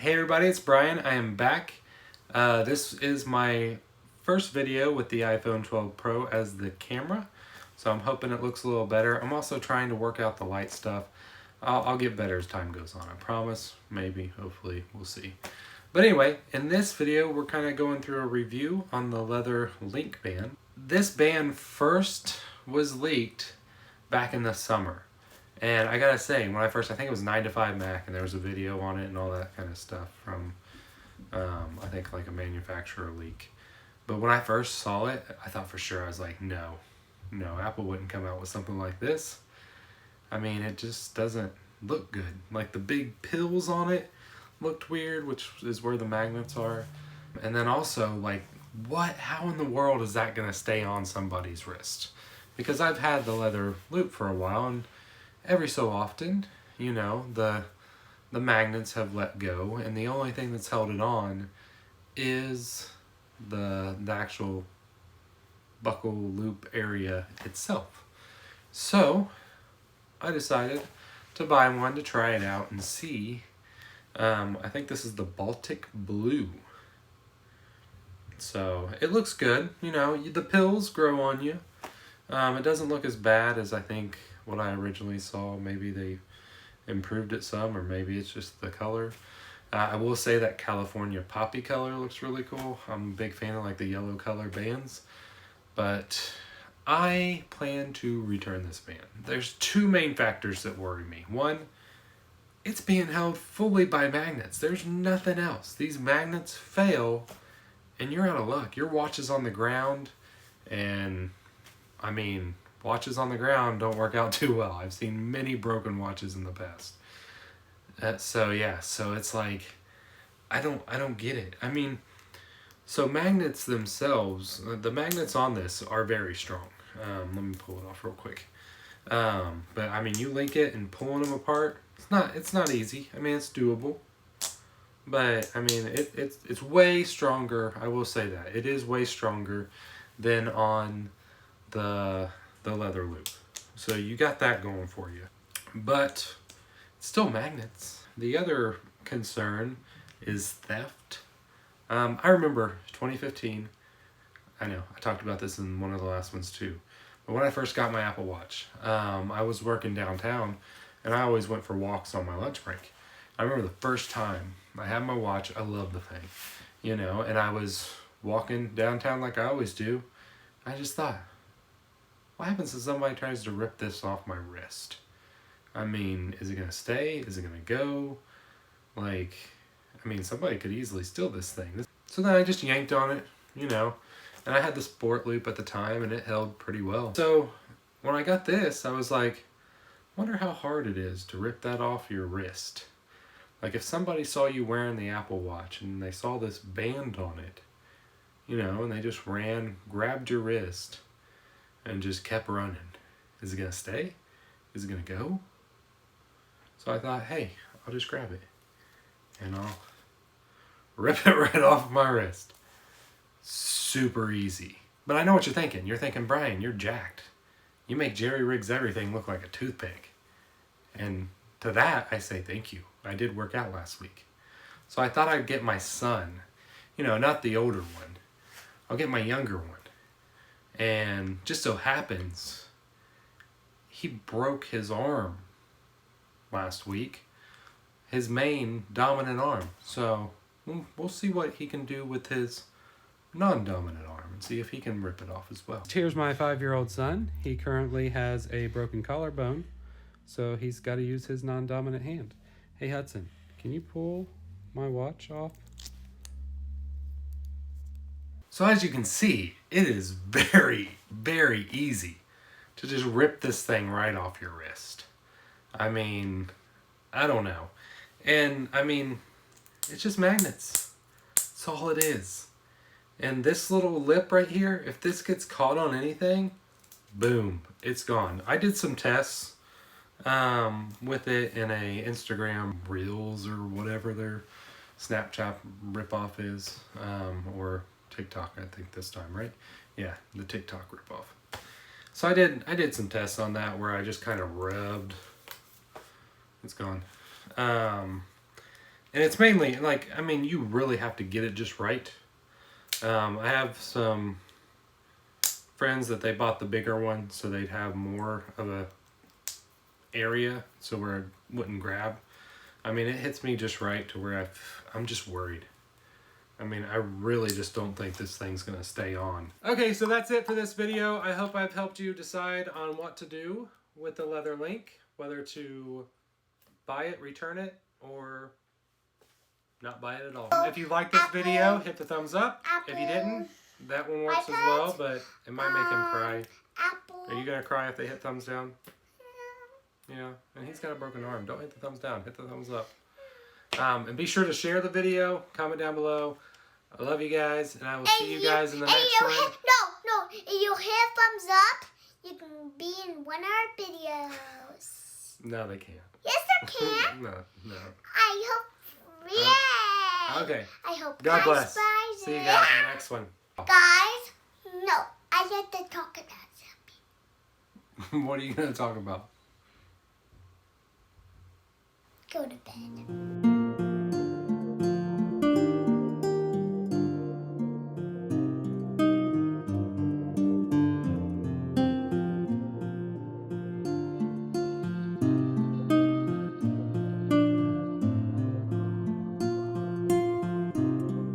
Hey everybody, it's Brian. I am back. This is my first video with the iPhone 12 Pro as the camera, so I'm hoping it looks a little better. I'm also trying to work out the light stuff. I'll get better as time goes on, I promise. Maybe, hopefully, we'll see. But anyway, in this video, we're kind of going through a review on the leather link band. This band first was leaked back in the summer. And I gotta say, when I think it was 9 to 5 Mac, and there was a video on it and all that kind of stuff from, I think like a manufacturer leak. But when I first saw it, I thought for sure, I was like, no, Apple wouldn't come out with something like this. I mean, it just doesn't look good. Like the big pills on it looked weird, which is where the magnets are. And then also, like, how in the world is that gonna stay on somebody's wrist? Because I've had the leather loop for a while, and every so often, you know, the magnets have let go, and the only thing that's held it on is the actual buckle loop area itself. So I decided to buy one to try it out and see. I think this is the Baltic Blue. So it looks good. You know, the pills grow on you. It doesn't look as bad as I think what I originally saw. Maybe they improved it some, or maybe it's just the color. I will say that California poppy color looks really cool. I'm a big fan of like the yellow color bands, but I plan to return this band. There's two main factors that worry me. One, it's being held fully by magnets. There's nothing else. These magnets fail and you're out of luck. Your watch is on the ground, and I mean, watches on the ground don't work out too well. I've seen many broken watches in the past. So it's like, I don't get it. I mean, so magnets themselves, the magnets on this are very strong. Let me pull it off real quick. But I mean, you link it and pulling them apart, it's not easy. I mean, it's doable. But I mean, it's way stronger. I will say that it is way stronger than on the leather loop. So you got that going for you. But it's still magnets. The other concern is theft. I remember 2015. I know I talked about this in one of the last ones too. But when I first got my Apple Watch, I was working downtown, and I always went for walks on my lunch break. I remember the first time I had my watch. I loved the thing, you know, and I was walking downtown like I always do. I just thought, what happens if somebody tries to rip this off my wrist? I mean, is it going to stay? Is it going to go? Like, I mean, somebody could easily steal this thing. So then I just yanked on it, you know, and I had the sport loop at the time, and it held pretty well. So when I got this, I was like, wonder how hard it is to rip that off your wrist. Like, if somebody saw you wearing the Apple Watch and they saw this band on it, you know, and they just grabbed your wrist and just kept running. Is it going to stay? Is it going to go? So I thought, hey, I'll just grab it and I'll rip it right off my wrist. Super easy. But I know what you're thinking. You're thinking, Brian, you're jacked. You make Jerry Riggs everything look like a toothpick. And to that, I say thank you. I did work out last week. So I thought I'd get my son, you know, not the older one. I'll get my younger one. And just so happens, he broke his arm last week. His main dominant arm. So we'll see what he can do with his non-dominant arm and see if he can rip it off as well. Here's my 5-year-old son. He currently has a broken collarbone, so he's got to use his non-dominant hand. Hey Hudson, can you pull my watch off? So as you can see, it is very, very easy to just rip this thing right off your wrist. I mean, I don't know. And I mean, it's just magnets. That's all it is. And this little lip right here, if this gets caught on anything, boom, it's gone. I did some tests with it in a Instagram Reels or whatever their Snapchat ripoff is, or TikTok, I think this time, right? Yeah, the TikTok ripoff. So I did some tests on that where I just kind of rubbed. It's gone. And it's mainly, like, I mean, you really have to get it just right. I have some friends that they bought the bigger one so they'd have more of a area so where it wouldn't grab. I mean, it hits me just right to where I'm just worried. I mean, I really just don't think this thing's going to stay on. Okay, so that's it for this video. I hope I've helped you decide on what to do with the leather link, whether to buy it, return it, or not buy it at all. If you liked this video, hit the thumbs up. If you didn't, that one works as well, but it might make him cry. Are you going to cry if they hit thumbs down? Yeah, and he's got a broken arm. Don't hit the thumbs down, hit the thumbs up. And be sure to share the video, comment down below. I love you guys, and I will see you guys in the next one. No, if you hit thumbs up, you can be in one of our videos. No, they can't. Yes, they can. No. I hope, yeah. Okay. I hope God bless. See you guys in the next one. Guys, no, I get to talk about something. What are you going to talk about?